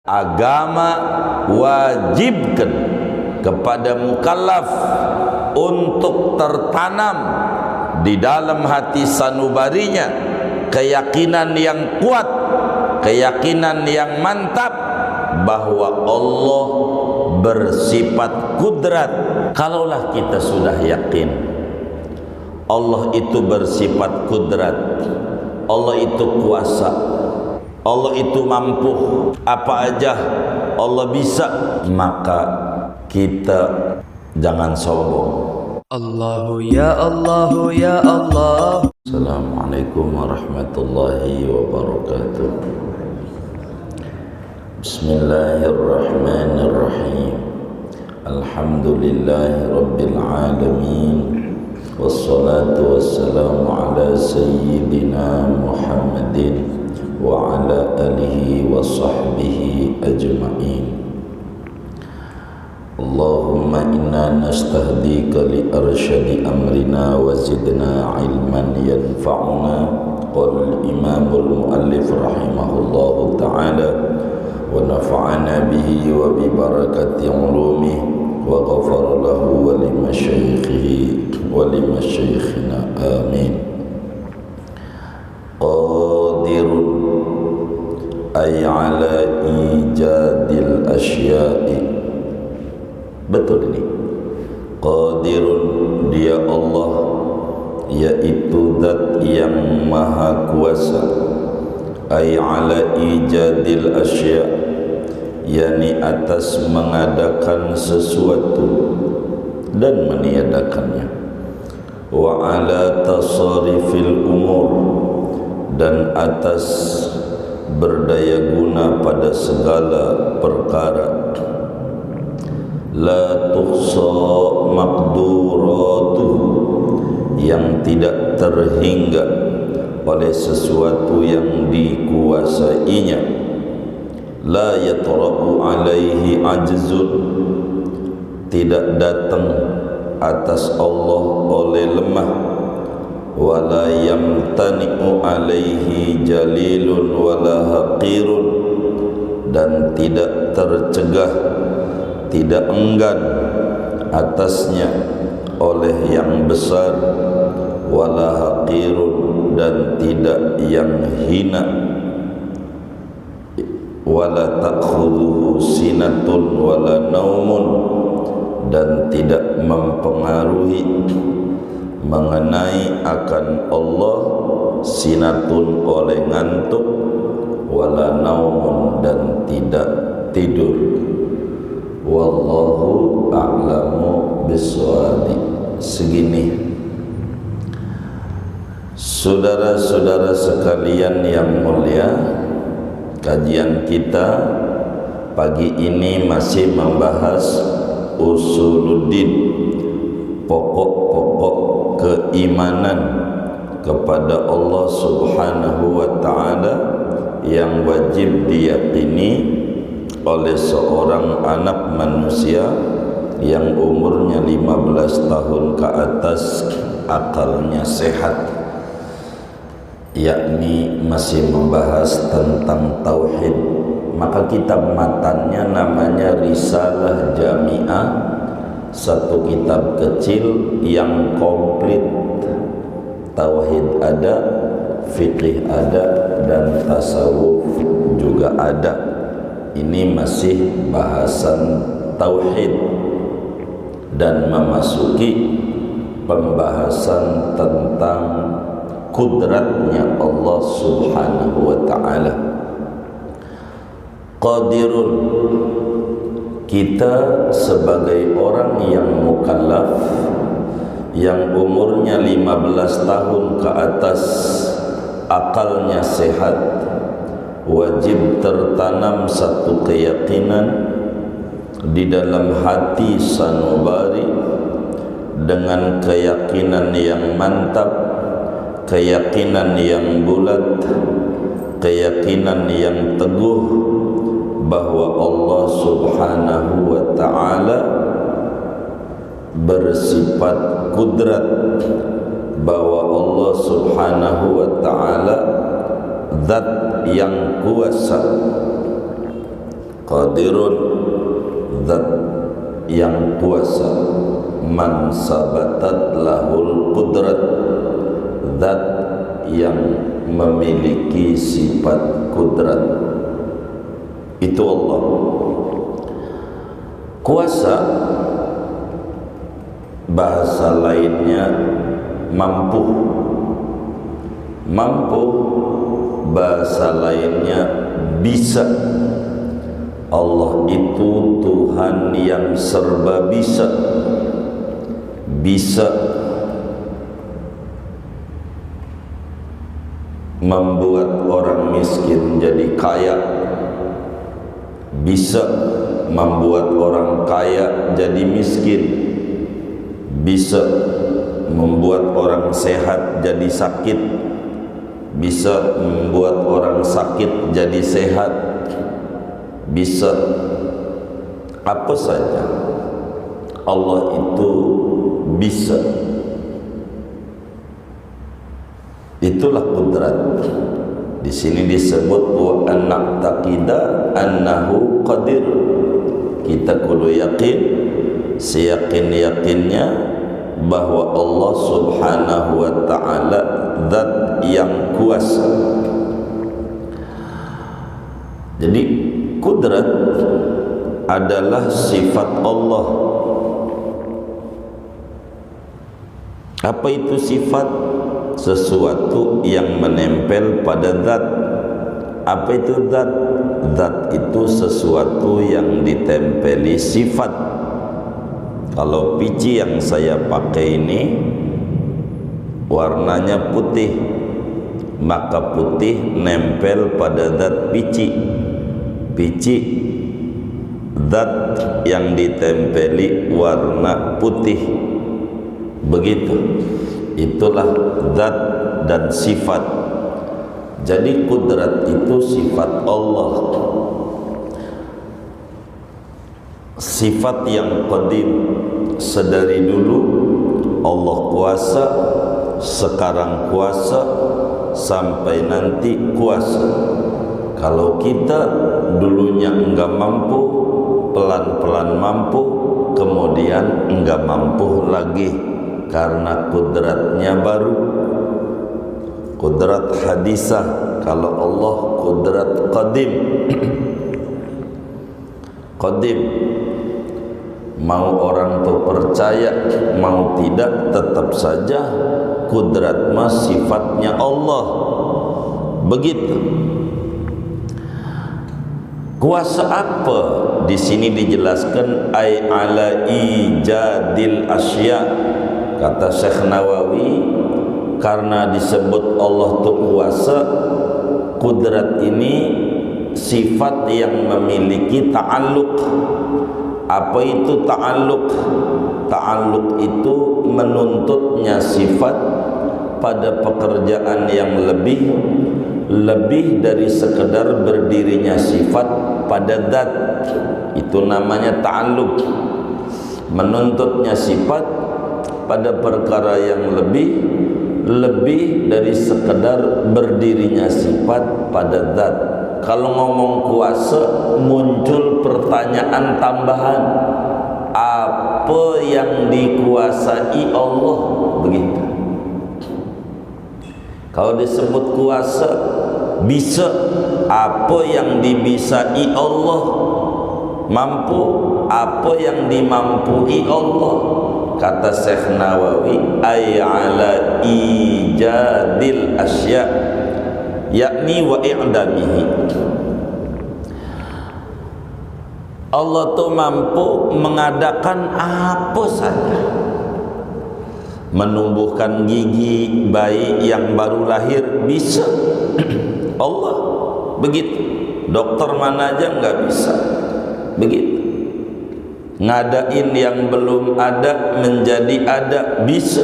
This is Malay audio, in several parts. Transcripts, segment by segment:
Agama wajibkan kepada mukallaf untuk tertanam di dalam hati sanubarinya keyakinan yang kuat, keyakinan yang mantap bahwa Allah bersifat kudrat. Kalaulah kita sudah yakin Allah itu bersifat kudrat, Allah itu kuasa, Allah itu mampu, apa aja Allah bisa, maka kita jangan sombong. Allahu ya Allahu ya Allah. Assalamualaikum warahmatullahi wabarakatuh. Bismillahirrahmanirrahim. Alhamdulillahi rabbil alamin. Wassalatu wassalamu ala sayyidina Muhammadin wa ala alihi wa sahbihi ajma'in. Allahumma inna nastahdika li arsyadi amrina wa zidna ilman yanfa'una. Qala imamul muallif rahimahullahu ta'ala wa nafa'ana bihi wa bi barakati ulumih wa ghafara lahu wa li masyayikhihi wa li masyayikhina amin. Qadirun ay ala ijadil asya'i. Betul ini. Qadirun, dia Allah, yaitu zat yang maha kuasa. Ay ala ijadil asya', yakni atas mengadakan sesuatu dan meniadakannya. Wa ala tasarifil umur, dan atas berdaya guna pada segala perkara. La tuhsa maqduratuh, yang tidak terhingga oleh sesuatu yang dikuasainya. La yatra'u alaihi ajzun, tidak datang atas Allah oleh lemah. Wala yamtani'u alaihi jalilun wala haqirun, dan tidak tercegah, tidak enggan atasnya oleh yang besar, wala haqirun, dan tidak yang hina. Wala ta'khudhuhu sinatun wala naumun, dan tidak mempengaruhi mengenai akan Allah sinatun oleh ngantuk, wala naumun, dan tidak tidur. Wallahu a'lamu bisawab. Segini, saudara-saudara sekalian yang mulia, kajian kita pagi ini masih membahas usuluddin, pokok-pokok keimanan kepada Allah Subhanahu wa ta'ala yang wajib diyakini oleh seorang anak manusia yang umurnya 15 tahun ke atas, akalnya sehat, yakni masih membahas tentang tauhid. Maka kitab matannya namanya Risalah Jami'ah, satu kitab kecil yang komplit. Tauhid ada, fikih ada, dan tasawuf juga ada. Ini masih bahasan tauhid dan memasuki pembahasan tentang kudratnya Allah Subhanahu wa ta'ala. Qadirun, kita sebagai orang yang mukallaf, yang umurnya 15 tahun ke atas, akalnya sehat, wajib tertanam satu keyakinan di dalam hati sanubari, dengan keyakinan yang mantap, keyakinan yang bulat, keyakinan yang teguh bahwa Allah Subhanahu wa ta'ala bersifat kudrat, bahwa Allah Subhanahu wa ta'ala zat yang kuasa. qadirun, zat yang kuasa, man sabatat lahul qudrat, zat yang memiliki sifat kudrat, itu Allah. Kuasa bahasa lainnya mampu, mampu bahasa lainnya bisa. Allah itu Tuhan yang serba bisa, bisa membuat orang miskin jadi kaya, bisa membuat orang kaya jadi miskin, bisa membuat orang sehat jadi sakit, bisa membuat orang sakit jadi sehat, bisa apa saja. Allah itu bisa. Itulah kudrat. Di sini disebut wa anna taqida annahu qadir. Kita kudu yakin, seyakin-yakinnya bahwa Allah Subhanahu wa ta'ala zat yang kuasa. Jadi kudrat adalah sifat Allah. Apa itu sifat? Sesuatu yang menempel pada zat. Apa itu zat? Zat itu sesuatu yang ditempeli sifat. Kalau pici yang saya pakai ini warnanya putih, maka putih nempel pada zat pici. Pici zat yang ditempeli warna putih. Begitu. Itulah zat dan sifat. Jadi kudrat itu sifat Allah, sifat yang qadim. Sedari dulu Allah kuasa, sekarang kuasa, sampai nanti kuasa. Kalau kita dulunya enggak mampu, pelan-pelan mampu, kemudian enggak mampu lagi karena kudratnya baru. Kudrat hadisah, kalau Allah kudrat qadim. Qadim, mau orang tuh percaya mau tidak, tetap saja kudrat mah sifatnya Allah. Begitu. Kuasa apa? Di sini dijelaskan ay ala ijadil asya. Kata Syekh Nawawi, karena disebut Allah itu kuasa, kudrat ini sifat yang memiliki ta'alluq. Apa itu ta'alluq? Ta'alluq itu menuntutnya sifat pada pekerjaan yang lebih dari sekedar berdirinya sifat pada zat. Itu namanya ta'alluq. Menuntutnya sifat pada perkara yang lebih dari sekedar berdirinya sifat pada zat. Kalau ngomong kuasa, muncul pertanyaan tambahan, apa yang dikuasai Allah? Begitu. Kalau disebut kuasa, bisa, apa yang dibisai Allah? Mampu, apa yang dimampui Allah? Kata Syekh Nawawi, ay ala ijadil asya, yakni wa i'damihi. Allah tuh mampu mengadakan apa saja. Menumbuhkan gigi bayi yang baru lahir bisa. Allah begitu. Dokter mana aja nggak bisa. Begitu. Ngadain yang belum ada menjadi ada bisa.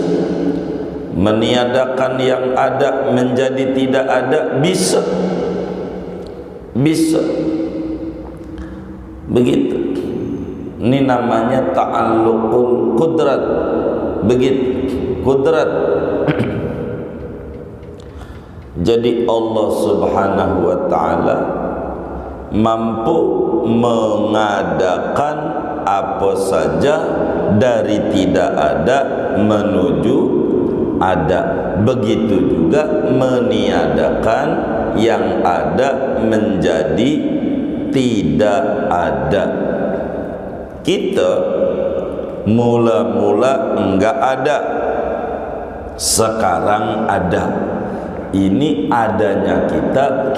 Meniadakan yang ada menjadi tidak ada bisa. Bisa. Begitu. Ini namanya ta'alluqul qudrat. Begitu. Qudrat. Jadi Allah Subhanahu wa ta'ala mampu mengadakan apa saja dari tidak ada menuju ada. Begitu juga meniadakan yang ada menjadi tidak ada. Kita mula-mula enggak ada, sekarang ada. Ini adanya kita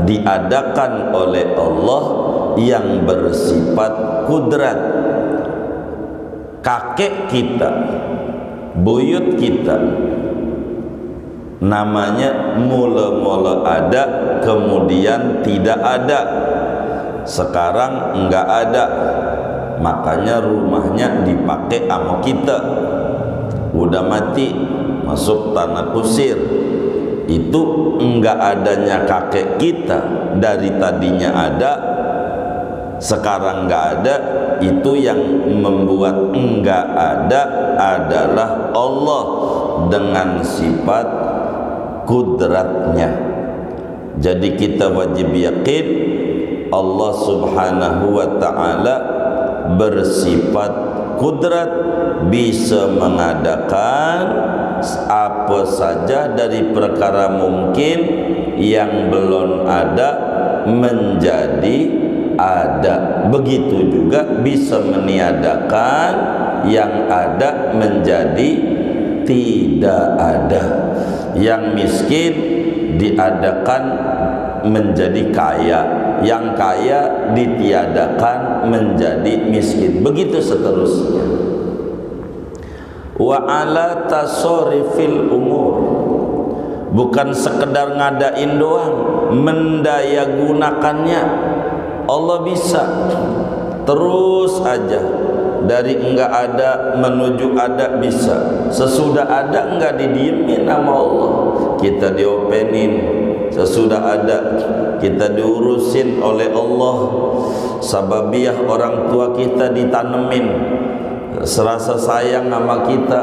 diadakan oleh Allah yang bersifat kudrat. Kakek kita, buyut kita, namanya mula-mula ada, kemudian tidak ada, sekarang enggak ada. Makanya rumahnya dipakai sama kita. Udah mati, masuk tanah kusir. Itu enggak adanya kakek kita, dari tadinya ada sekarang enggak ada. Itu yang membuat enggak ada adalah Allah dengan sifat kudratnya. Jadi kita wajib yakin Allah subhanahu wa ta'ala bersifat kudrat, bisa mengadakan apa saja dari perkara mungkin yang belum ada menjadi ada. Begitu juga bisa meniadakan yang ada menjadi tidak ada. Yang miskin diadakan menjadi kaya, yang kaya ditiadakan menjadi miskin. Begitu seterusnya. Wa ala tasarrufil umur, bukan sekedar ngadain doang, mendaya gunakannya. Allah bisa terus aja, dari enggak ada menuju ada bisa. Sesudah ada enggak didiemin sama Allah, kita diopenin. Sesudah ada kita diurusin oleh Allah. Sababiah orang tua kita ditanemin, serasa sayang sama kita.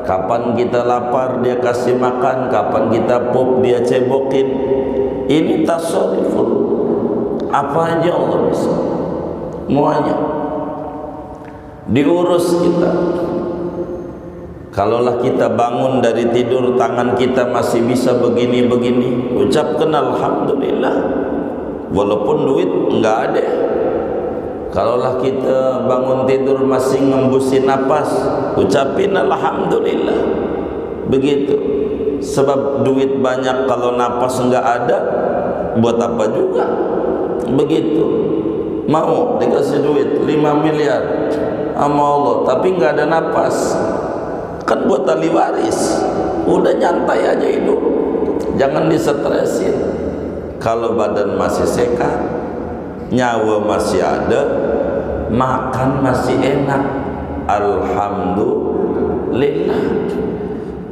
Kapan kita lapar dia kasih makan, kapan kita pup dia cebokin. Ini tasarruful. Apa aja Allah bisa, semuanya diurus kita. Kalaulah kita bangun dari tidur, tangan kita masih bisa begini-begini, ucapkan alhamdulillah, walaupun duit enggak ada. Kalaulah kita bangun tidur masih ngembusin napas, ucapin alhamdulillah. Begitu. Sebab duit banyak kalau napas enggak ada, buat apa juga? Begitu. Mau dikasih duit 5 miliar sama Allah, tapi enggak ada napas, kan buat ahli waris. Udah nyantai aja hidup, jangan disetresin. Kalau badan masih sehat, nyawa masih ada, makan masih enak, alhamdulillah.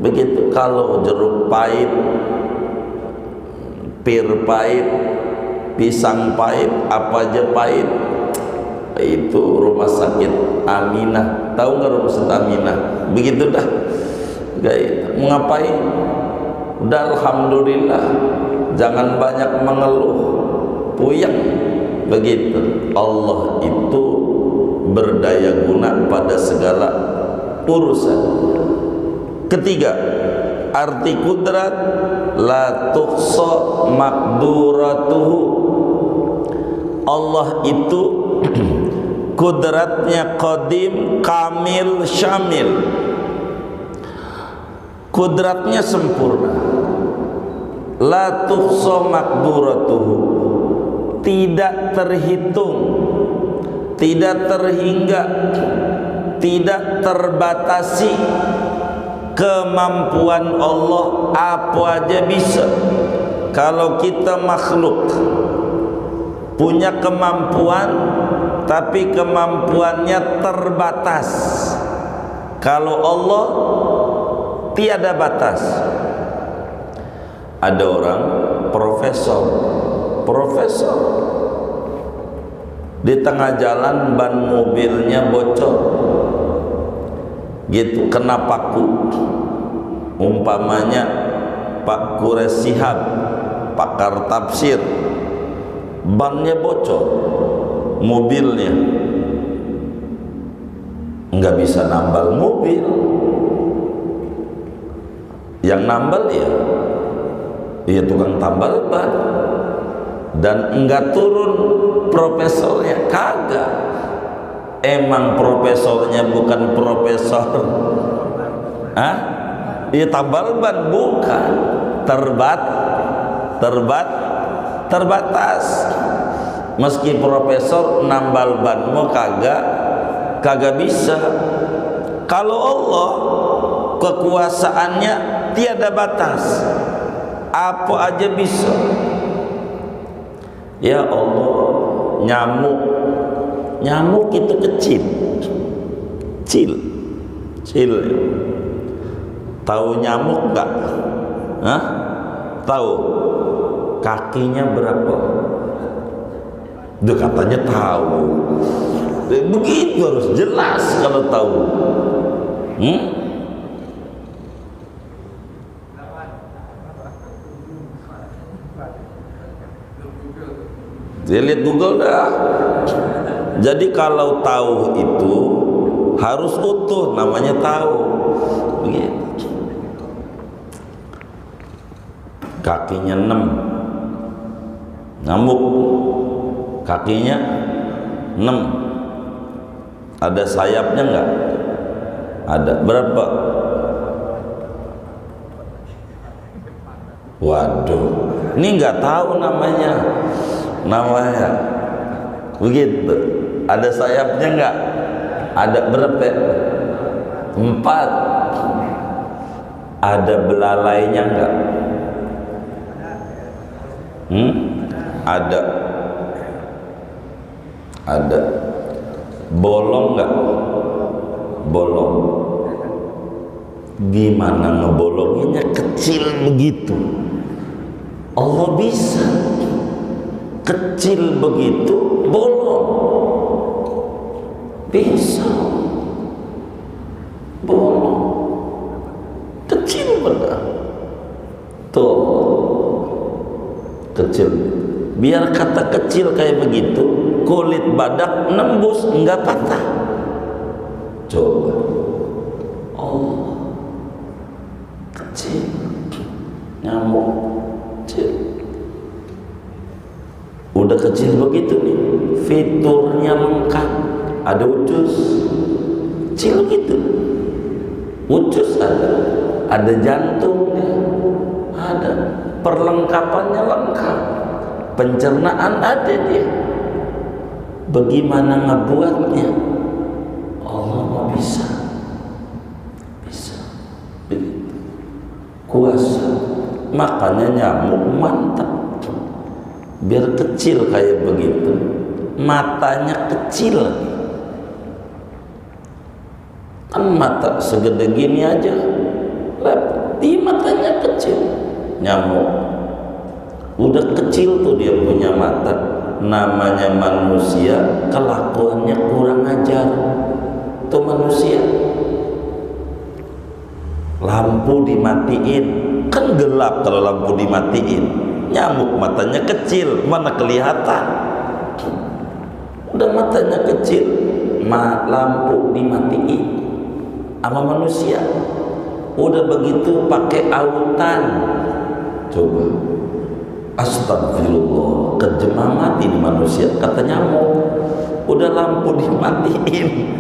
Begitu. Kalau jeruk pahit, pir pahit, pisang pahit, apa aja pahit, itu rumah sakit Aminah. Tahu nggak rumah sakit Aminah? Begitu dah. Mau ngapain? Udah alhamdulillah, jangan banyak mengeluh, puyeng. Begitu. Allah itu berdaya guna pada segala urusan. Ketiga, arti kudrat, la tuhsa maqduratuhu. Allah itu kudratnya qadim, kamil, syamil. Kudratnya sempurna. La tuhsa maqduratuhu, tidak terhitung, tidak terhingga, tidak terbatasi. Kemampuan Allah apa aja bisa. Kalau kita makhluk punya kemampuan, tapi kemampuannya terbatas. Kalau Allah tiada batas. Ada orang profesor di tengah jalan ban mobilnya bocor, gitu, kena paku. Umpamanya Pak Quraisy Shihab, pakar tafsir, bannya bocor, mobilnya, nggak bisa nambal mobil. Yang nambal ya tukang tambal ban. Dan enggak turun profesornya, kagak. Emang profesornya bukan profesor, iya tambal ban bukan, terbatas. Meski profesor nambal banmu kagak bisa. Kalau Allah kekuasaannya tiada batas, apa aja bisa. Ya Allah, nyamuk itu kecil. Tahu nyamuk enggak? Tahu? Kakinya berapa? Duh, katanya tahu. Begitu harus jelas kalau tahu. Dia lihat Google dah. Jadi kalau tahu itu harus utuh, namanya tahu. Begitu. Kakinya 6. Nyamuk kakinya 6. Ada sayapnya enggak? Ada. Berapa? Waduh, ini enggak tahu namanya begitu. Ada sayapnya enggak? Ada. Berapa? 4. Ada belalainya enggak? Ada. Bolong enggak? Bolong. Gimana ngebolonginnya? Kecil begitu. Allah bisa. Kecil begitu bolong, bisa bolong, kecil benar. Tuh, kecil. Biar kata kecil kayak begitu, kulit badak nembus enggak patah. Coba, Allah kecil, nyamuk kecil. Udah kecil begitu nih, fiturnya lengkap. Ada ucus, kecil gitu. Ucus ada jantungnya, ada perlengkapannya lengkap. Pencernaan ada dia. Bagaimana ngebuatnya? Allah mau bisa. Begitu. Kuasa. Makanya nyamuk mantap. Biar kecil kayak begitu, matanya kecil. Kan mata segede gini aja, di matanya kecil. Nyamuk udah kecil tuh dia punya mata. Namanya manusia, kelakuannya kurang ajar. Tuh manusia, lampu dimatiin, kan gelap kalau lampu dimatiin. Nyamuk matanya kecil, mana kelihatan. Udah matanya kecil, lampu dimatiin. Sama manusia udah begitu pakai autan. Coba, astagfirullah, kejemah mati di manusia. Kata nyamuk, udah lampu dimatiin,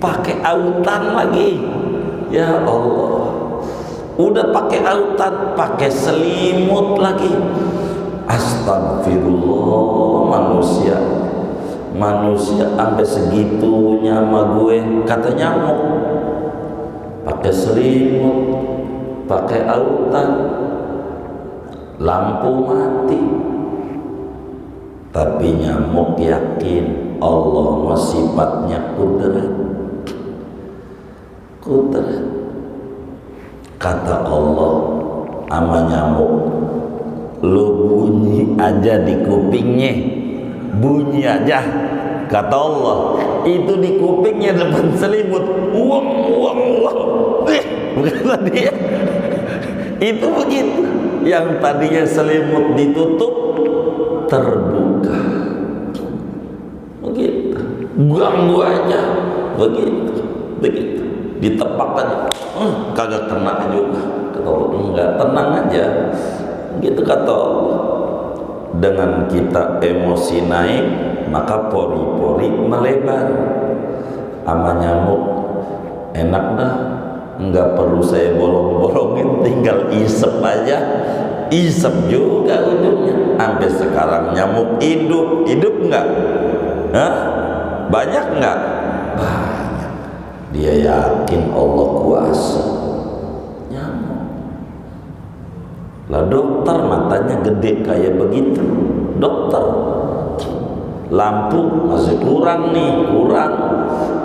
pakai autan lagi. Ya Allah, udah pakai autan, pakai selimut lagi. Astagfirullah, manusia sampai segitunya sama gue. Kata nyamuk, pakai selimut, pakai autan, lampu mati. Tapi nyamuk yakin Allah mah sifatnya kudrat. Kata Allah sama nyamuk, lu bunyi aja di kupingnya, bunyi aja. Kata Allah, itu di kupingnya depan selimut, uang. Bukan tadi ya? Itu begitu. Yang tadinya selimut ditutup, terbuka. ganggu aja, begitu ditepakkan, kagak kena juga, kata Allah. Enggak, tenang aja, gitu kata Allah. Dengan kita emosi naik, maka pori-pori melebar. Ama nyamuk enak dah, enggak perlu saya bolong-bolongin, tinggal isep aja, isep juga ujungnya. Sampai sekarang nyamuk hidup enggak? Hah? Banyak enggak? Banyak. Dia yakin Allah kuasa. Nyamuk. Lah dokter matanya gede kayak begitu. Dokter, lampu masih kurang nih, kurang.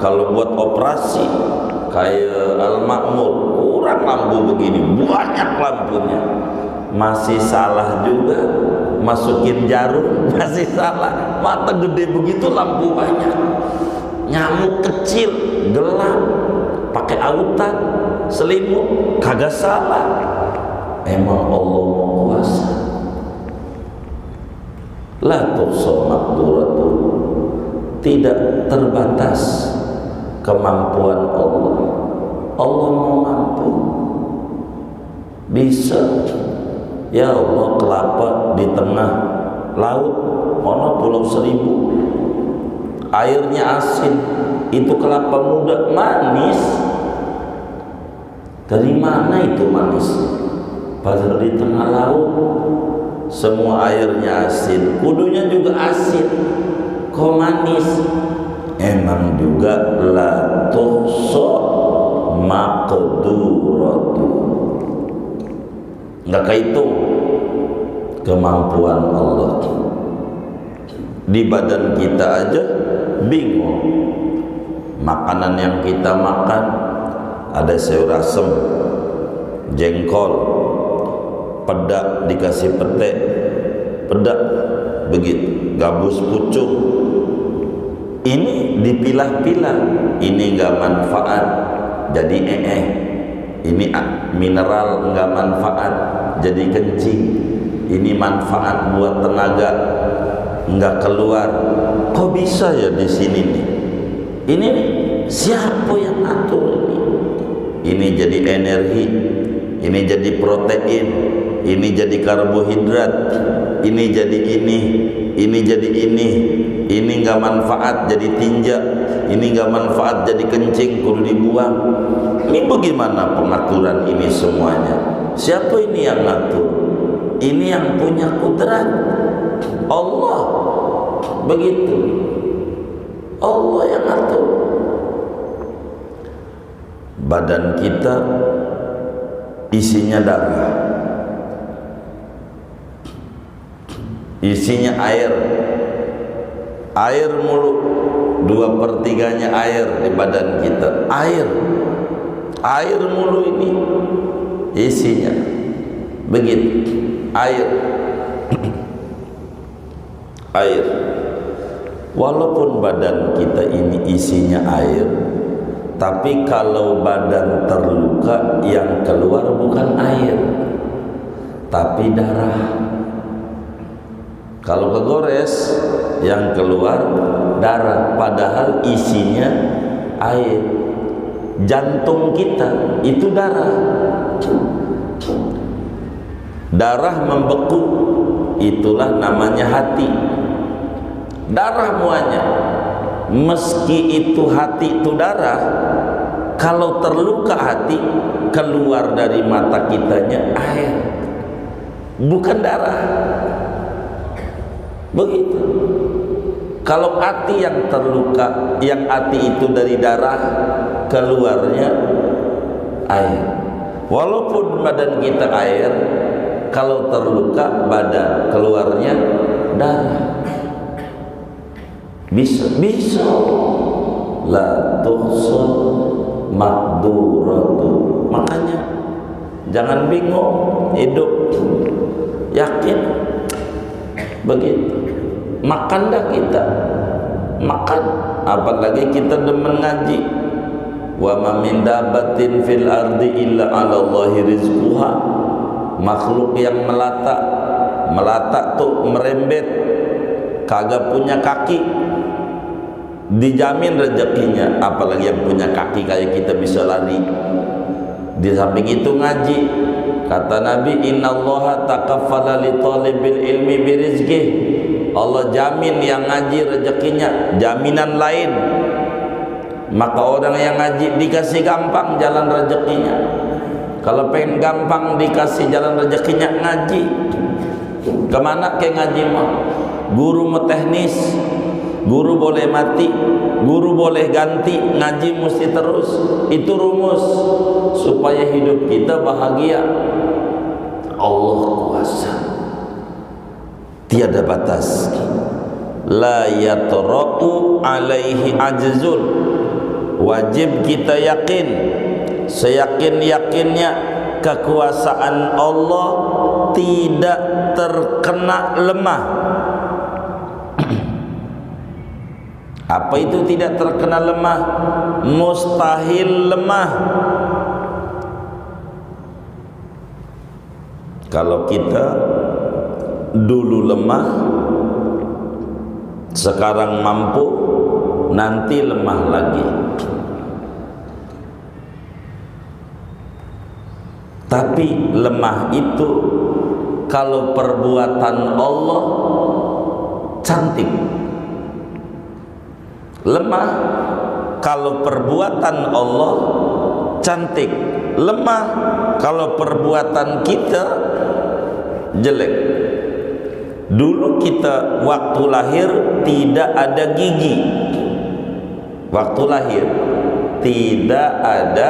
Kalau buat operasi kayak Al-Makmur, kurang lampu begini, banyak lampunya. Masih salah juga, masukin jarum masih salah. Mata gede begitu, lampu banyak. Nyamuk kecil, gelap, pakai autan, selimut, kagak salah. Emang Allah kuasa. La tuhsa maqduratun, tidak terbatas kemampuan Allah. Allah mau mampu, bisa. Ya Allah, kelapa di tengah laut, ono Pulau Seribu, airnya asin, itu kelapa muda manis. Dari mana itu manis? Padahal di tengah laut, semua airnya asin, kudunya juga asin, kok manis? Emang juga la tuhsa maqduratu, nggak kehitung kemampuan Allah. Di badan kita aja bingung. Makanan yang kita makan ada sayur asem, jengkol, pedak dikasih pete, pedak begitu, gabus pucung. Ini dipilah-pilah, ini enggak manfaat jadi ini mineral enggak manfaat jadi kencing, ini manfaat buat tenaga enggak keluar. Kok bisa ya di sini nih? Ini siapa yang atur ini? Ini jadi energi, ini jadi protein, ini jadi karbohidrat, ini jadi ini jadi ini nggak manfaat jadi tinja, ini nggak manfaat jadi kencing, kudu dibuang. Ini bagaimana pengaturan ini semuanya? Siapa ini yang ngatur? Ini yang punya kudrat Allah. Begitu, Allah yang ngatur. Badan kita isinya darah, isinya air mulu, 2/3 air di badan kita, air mulu ini isinya, begitu, air. Walaupun badan kita ini isinya air, tapi kalau badan terluka, yang keluar bukan air tapi darah. Kalau kegores, yang keluar darah, padahal isinya air. Jantung kita itu darah. Darah membeku, itulah namanya hati. Darah muanya. Meski itu hati itu darah, kalau terluka hati, keluar dari mata kitanya air, bukan darah. Begitu. Kalau hati yang terluka, yang hati itu dari darah, keluarnya air. Walaupun badan kita air, kalau terluka badan, keluarnya darah. Bisa la tuhsa maqduratu. Makanya jangan bingung hidup, yakin begitu. Makan dah kita, makan, apalagi kita demen ngaji. Wa ma min dabbatin fil ardi illa 'ala Allahi rizquha. Makhluk yang melata tuh merembet, kagak punya kaki, dijamin rezekinya. Apalagi yang punya kaki kayak kita bisa lari. Di samping itu ngaji, kata Nabi, innallaha takaffala li talibil ilmi birizqih. Allah jamin yang ngaji rezekinya, jaminan lain. Maka orang yang ngaji dikasih gampang jalan rezekinya. Kalau pengen gampang dikasih jalan rezekinya, ngaji. Kemana ke ngaji mah? Guru mau teknis, guru boleh mati, guru boleh ganti, ngaji mesti terus. Itu rumus supaya hidup kita bahagia. Allah kuasa, tiada batas. La yatra'u alaihi ajzul. Wajib kita yakin, seyakin-yakinnya kekuasaan Allah tidak terkena lemah. Apa itu tidak terkena lemah? Mustahil lemah. Kalau kita dulu lemah, sekarang mampu, nanti lemah lagi. Tapi lemah itu kalau perbuatan Allah cantik. Lemah kalau perbuatan Allah cantik. Lemah kalau perbuatan kita jelek. Dulu kita waktu lahir tidak ada gigi. Waktu lahir tidak ada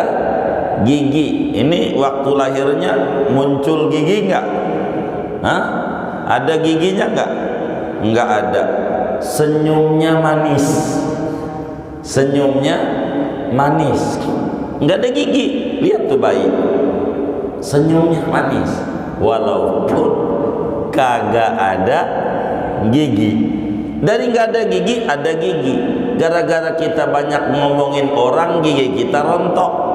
gigi. Ini waktu lahirnya muncul gigi enggak? Hah? Ada giginya enggak? Enggak ada. Senyumnya manis. Senyumnya manis. Enggak ada gigi. Lihat tuh bayi. Senyumnya manis. Walaupun kagak ada gigi. Dari enggak ada gigi ada gigi. Gara-gara kita banyak ngomongin orang, gigi kita rontok.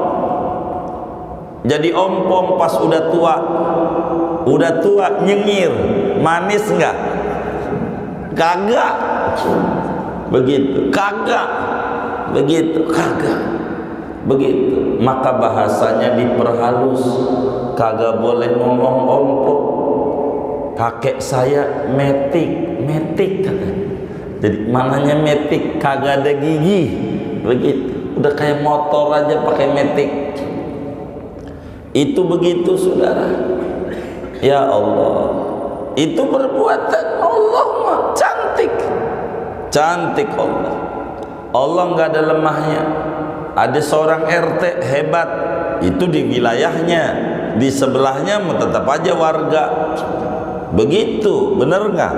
Jadi ompong pas udah tua. Udah tua nyengir. Manis enggak? Kagak. Begitu. Kagak. Begitu. Kagak. Begitu. Maka bahasanya diperhalus. Kagak boleh ngomong ompong. Kakek saya metik. Metik katanya. Jadi mananya metik? Kagak ada gigi. Begitu. Udah kayak motor aja pakai metik. Itu begitu saudara. Ya Allah, itu perbuatan Allah mah cantik. Cantik Allah. Allah enggak ada lemahnya. Ada seorang RT hebat, itu di wilayahnya, di sebelahnya tetap aja warga. Begitu, bener enggak?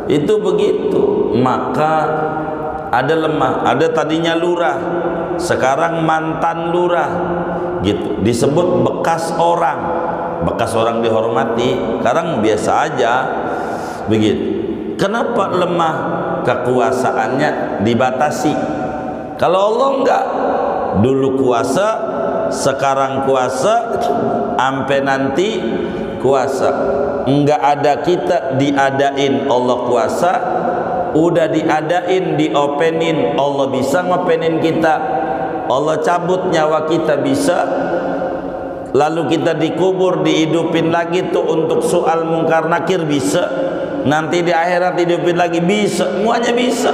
Itu begitu. Maka ada lemah. Ada tadinya lurah, sekarang mantan lurah. Gitu, disebut bekas orang dihormati. Sekarang biasa aja begitu. Kenapa lemah? Kekuasaannya dibatasi. Kalau Allah enggak, dulu kuasa, sekarang kuasa, sampai nanti kuasa. Enggak ada kita diadain, Allah kuasa. Udah diadain, diopenin, Allah bisa ngopenin kita. Allah cabut nyawa kita bisa. Lalu kita dikubur, dihidupin lagi tuh untuk soal mungkar nakir bisa. Nanti di akhirat hidupin lagi bisa. Semuanya bisa.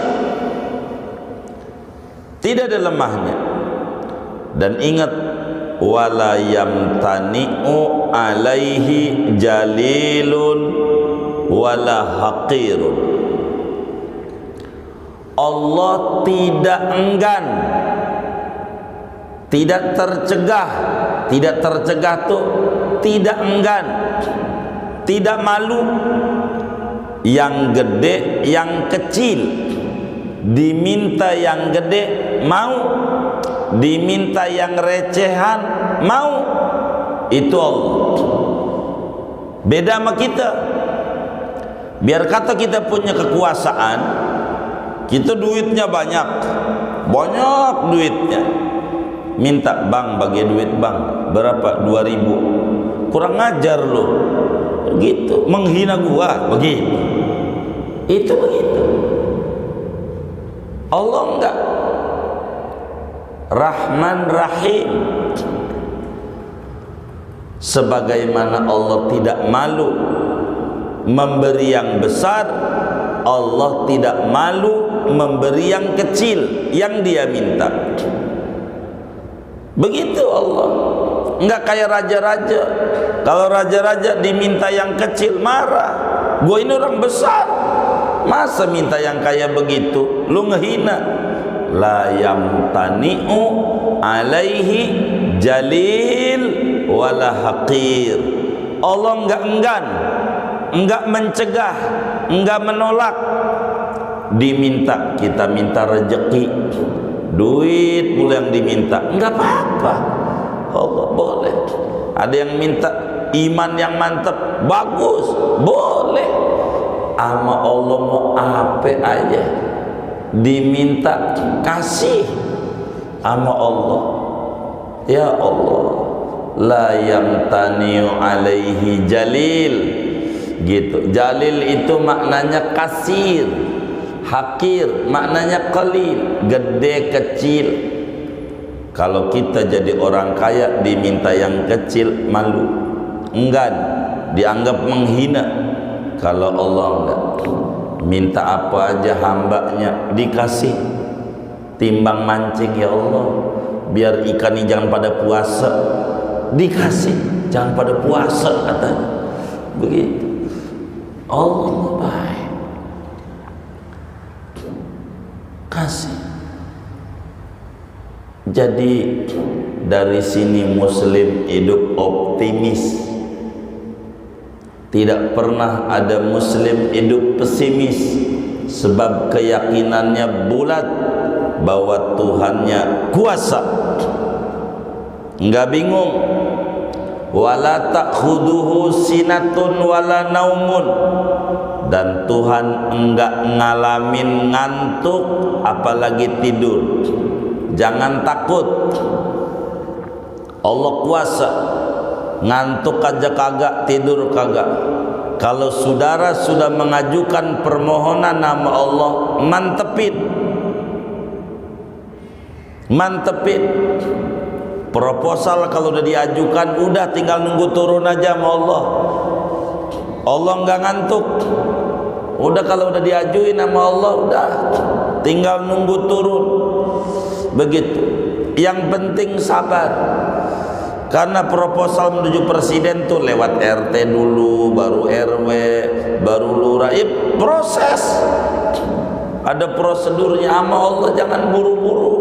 Tidak ada lemahnya. Dan ingat, wala yamtani'u alaihi jalilun wala haqirun. Allah tidak enggan, tidak tercegah. Tidak tercegah tuh tidak enggan, tidak malu. Yang gede, yang kecil, diminta yang gede mau, diminta yang recehan mau. Itu Allah. Beda sama kita. Biar kata kita punya kekuasaan, kita duitnya banyak, banyak duitnya. Minta, bang bagi duit bang, berapa? 2.000. Kurang ngajar lo, gitu, menghina gua, begitu. Itu begitu. Allah enggak. Rahman Rahim. Sebagaimana Allah tidak malu memberi yang besar, Allah tidak malu memberi yang kecil yang dia minta. Begitu Allah. Enggak kayak raja-raja. Kalau raja-raja diminta yang kecil marah. Gue ini orang besar, masa minta yang kayak begitu? Lu ngehina. La yamtani'u alaihi jalil wala haqir. Allah enggak enggan, enggak mencegah, enggak menolak. Diminta, kita minta rezeki, duit pula yang diminta, enggak apa-apa. Allah boleh. Ada yang minta iman yang mantap, bagus, boleh. Ama Allah mau apa aja diminta kasih ama Allah. Ya Allah, la yamtani'u alaihi jalil. Gitu. Jalil itu maknanya kasir, hakir maknanya qalil, gede kecil. Kalau kita jadi orang kaya diminta yang kecil malu, enggan, dianggap menghina. Kalau Allah enggak, minta apa aja hambanya dikasih. Timbang mancing, ya Allah, biar ikan ini jangan pada puasa, dikasih, jangan pada puasa katanya. Begitu. Allah baik, kasih. Jadi dari sini Muslim hidup optimis. Tidak pernah ada Muslim hidup pesimis, sebab keyakinannya bulat bahwa Tuhannya kuasa. Enggak bingung. Wala ta'khuduhu sinatun wala naumun. Dan Tuhan enggak ngalamin ngantuk apalagi tidur. Jangan takut. Allah kuasa. Ngantuk aja kagak, tidur kagak. Kalau saudara sudah mengajukan permohonan nama Allah, mantepin. Mantepin. Proposal kalau udah diajukan, udah tinggal nunggu turun aja sama Allah. Allah enggak ngantuk. Udah kalau udah diajuin sama Allah, udah tinggal nunggu turun. Begitu. Yang penting sabar. Karena proposal menuju presiden tuh lewat RT dulu, baru RW, baru lurah. Proses. Ada prosedurnya sama Allah, jangan buru-buru.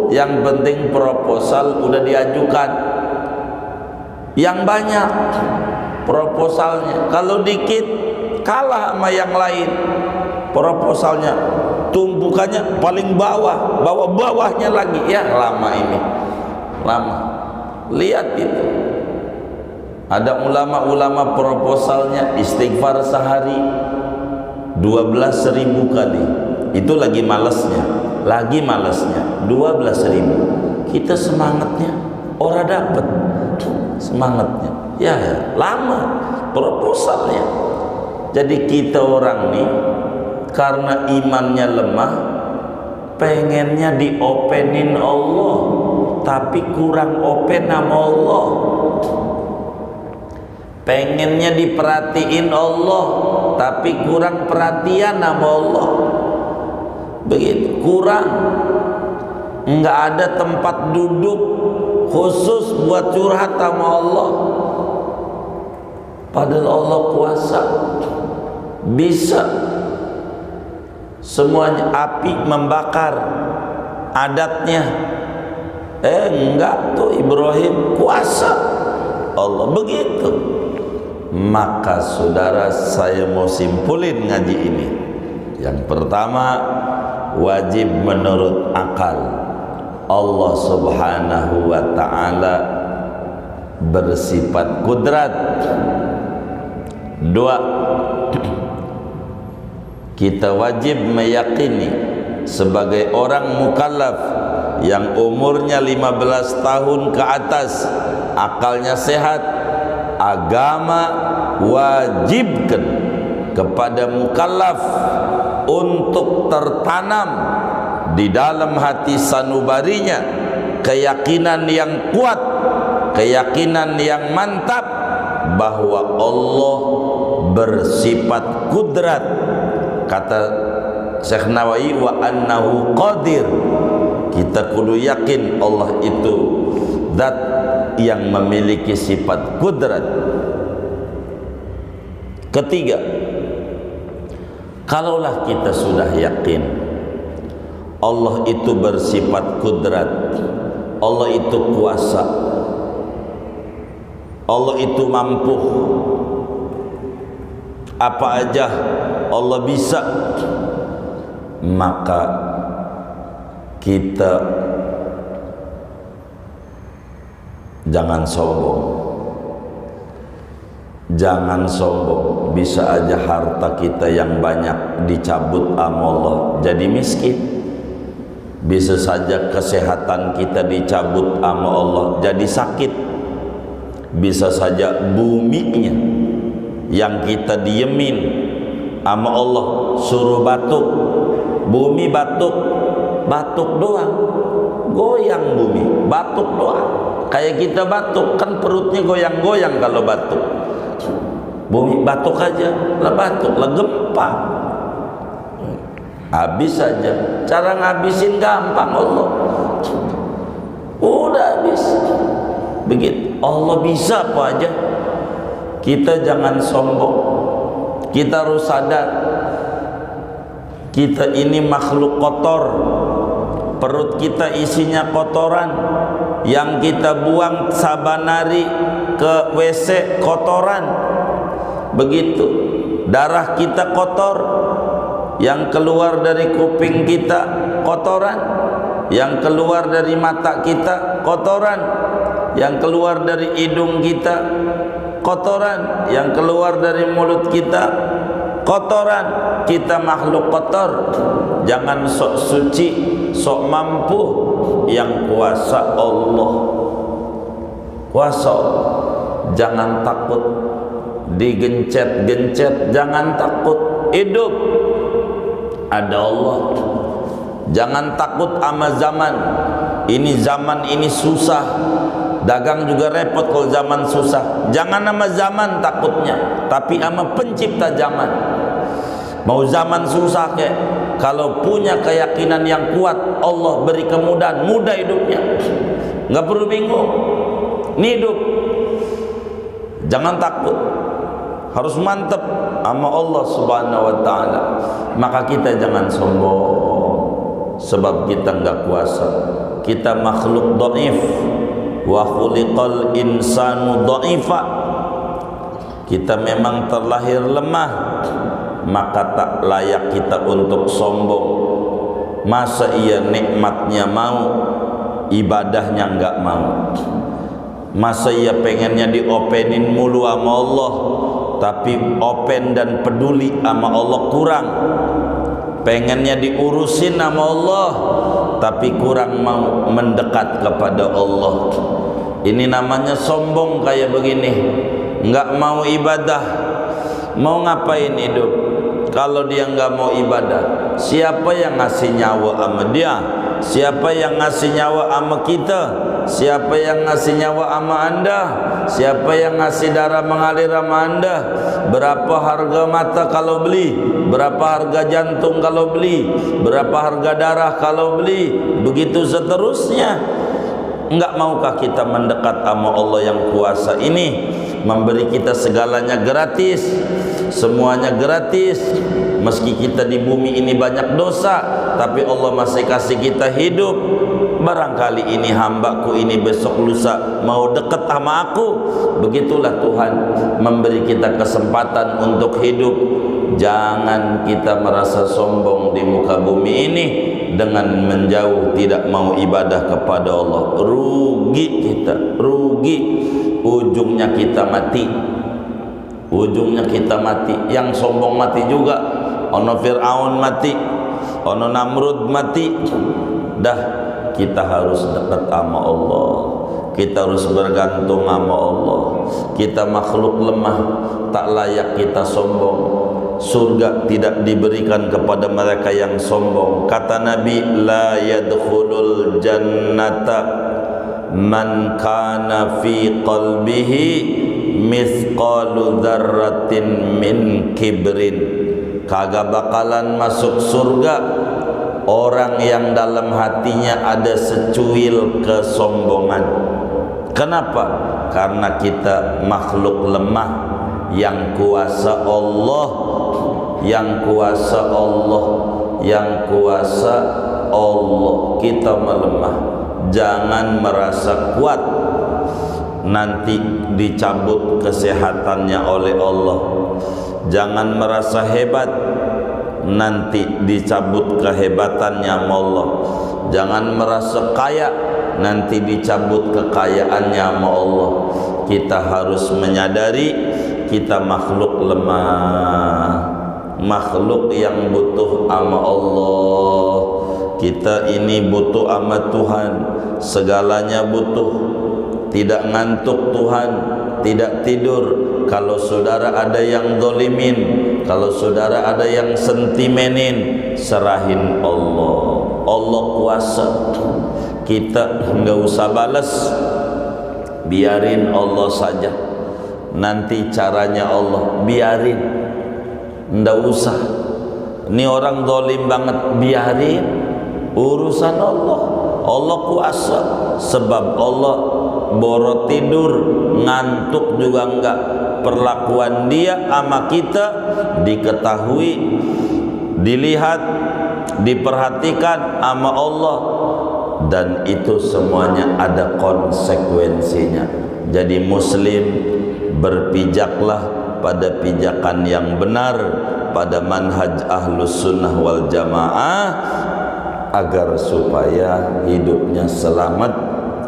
Yang penting proposal udah diajukan. Yang banyak proposalnya. Kalau dikit kalah sama yang lain. Proposalnya tumpukannya paling bawah, bawah-bawahnya lagi. Ya lama ini. Lama. Lihat itu. Ada ulama-ulama proposalnya istighfar sehari 12.000 kali. Itu lagi malesnya. Lagi malesnya 12.000. Kita semangatnya orang dapat semangatnya. Ya, lama proposalnya. Jadi kita orang nih karena imannya lemah, pengennya diopenin Allah, tapi kurang open nama Allah. Pengennya diperhatiin Allah, tapi kurang perhatian nama Allah. Begitu, kurang. Enggak ada tempat duduk khusus buat curhat sama Allah. Padahal Allah kuasa, bisa semuanya. Api membakar, adatnya. Enggak tuh, Ibrahim kuasa Allah. Begitu. Maka saudara, saya mau simpulin ngaji ini. Yang pertama, wajib menurut akal. Allah subhanahu wa ta'ala bersifat kudrat. Dua, kita wajib meyakini sebagai orang mukallaf yang umurnya 15 tahun ke atas, akalnya sehat, agama wajibkan kepada mukallaf untuk tertanam di dalam hati sanubarinya keyakinan yang kuat, keyakinan yang mantap bahwa Allah bersifat kudrat. Kata Syekh Nawawi, wa annahu qadir. Kita kudu yakin Allah itu zat yang memiliki sifat kudrat. Ketiga, kalaulah kita sudah yakin Allah itu bersifat kudrat, Allah itu kuasa, Allah itu mampu, apa aja Allah bisa, maka kita jangan sombong. Jangan sombong. Bisa aja harta kita yang banyak dicabut sama Allah jadi miskin. Bisa saja kesehatan kita dicabut sama Allah jadi sakit. Bisa saja buminya yang kita diemin sama Allah suruh batuk. Bumi batuk, batuk doang, goyang bumi, batuk doang. Kayak kita batuk kan perutnya goyang-goyang kalau batuk. Bumi batuk aja, lah batuk, lah gempa, habis saja. Cara ngabisin gampang Allah, udah habis. Begitu Allah bisa apa aja. Kita jangan sombong. Kita harus sadar kita ini makhluk kotor. Perut kita isinya kotoran, yang kita buang saban hari ke WC kotoran. Begitu darah kita kotor, yang keluar dari kuping kita kotoran, yang keluar dari mata kita kotoran, yang keluar dari hidung kita kotoran, yang keluar dari mulut kita kotoran. Kita makhluk kotor. Jangan sok suci, sok mampu. Yang kuasa Allah, kuasa Allah. Jangan takut digencet-gencet, jangan takut. Hidup ada Allah. Jangan takut sama zaman. Ini zaman ini susah, dagang juga repot kalau zaman susah. Jangan sama zaman takutnya, tapi sama pencipta zaman. Mau zaman susah kek, kalau punya keyakinan yang kuat, Allah beri kemudahan, mudah hidupnya. Nggak perlu bingung, ini hidup. Jangan takut, harus mantep sama Allah Subhanahu wa ta'ala. Maka kita jangan sombong, sebab kita nggak kuasa. Kita makhluk dhaif, wa khuliqal insanu dhaifa. Kita memang terlahir lemah, maka tak layak kita untuk sombong. Masa iya nikmatnya mau, ibadahnya enggak mau. Masa iya pengennya diopenin mulu sama Allah, tapi open dan peduli sama Allah kurang. Pengennya diurusin sama Allah, tapi kurang mau mendekat kepada Allah. Ini namanya sombong kayak begini. Enggak mau ibadah. Mau ngapain hidup kalau dia enggak mau ibadah? Siapa yang ngasih nyawa sama dia? Siapa yang ngasih nyawa sama kita? Siapa yang ngasih nyawa sama anda? Siapa yang ngasih darah mengalir sama anda? Berapa harga mata kalau beli? Berapa harga jantung kalau beli? Berapa harga darah kalau beli? Begitu seterusnya. Enggak maukah kita mendekat sama Allah yang kuasa ini, memberi kita segalanya gratis, semuanya gratis. Meski kita di bumi ini banyak dosa, tapi Allah masih kasih kita hidup. Barangkali ini hambaku ini besok lusa mau dekat sama aku. Begitulah Tuhan memberi kita kesempatan untuk hidup. Jangan kita merasa sombong di muka bumi ini dengan menjauh, tidak mau ibadah kepada Allah. Rugi kita, rugi. Ujungnya kita mati. Ujungnya kita mati. Yang sombong mati juga. Ono Fir'aun mati, ono Namrud mati. Dah, kita harus dekat sama Allah. Kita harus bergantung sama Allah. Kita makhluk lemah, tak layak kita sombong. surga tidak diberikan kepada mereka yang sombong. Kata Nabi, la yadkhulul jannata man kana fi qalbihi mithqalu dzarratin min kibrin. Kagak bakalan masuk surga orang yang dalam hatinya ada secuil kesombongan. Kenapa? Karena kita makhluk lemah, yang kuasa Allah, yang kuasa Allah, yang kuasa Allah. Kita melemah. Jangan merasa kuat, nanti dicabut kesehatannya oleh Allah. Jangan merasa hebat, nanti dicabut kehebatannya sama Allah. Jangan merasa kaya, nanti dicabut kekayaannya sama Allah. Kita harus menyadari kita makhluk lemah, makhluk yang butuh sama Allah. Kita ini butuh sama Tuhan, segalanya butuh. Tidak ngantuk Tuhan, tidak tidur. Kalau saudara ada yang zalimin, kalau saudara ada yang sentimenin, serahin Allah. Allah kuasa. Kita enggak usah balas, biarin Allah saja. Nanti caranya Allah, biarin, enggak usah. Ini orang zalim banget, biarin, urusan Allah. Allah kuasa. Sebab Allah boro tidur, ngantuk juga enggak. Perlakuan dia sama kita diketahui, dilihat, diperhatikan sama Allah, dan itu semuanya ada konsekuensinya. Jadi muslim, berpijaklah pada pijakan yang benar, pada manhaj ahlus sunnah wal jamaah, agar supaya hidupnya selamat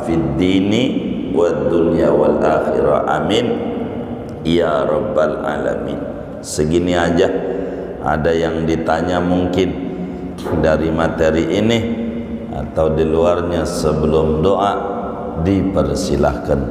fid dini wad dunya wal akhirah. Amin ya rabbal alamin. Segini aja. Ada yang ditanya mungkin dari materi ini atau di luarnya sebelum doa, dipersilahkan.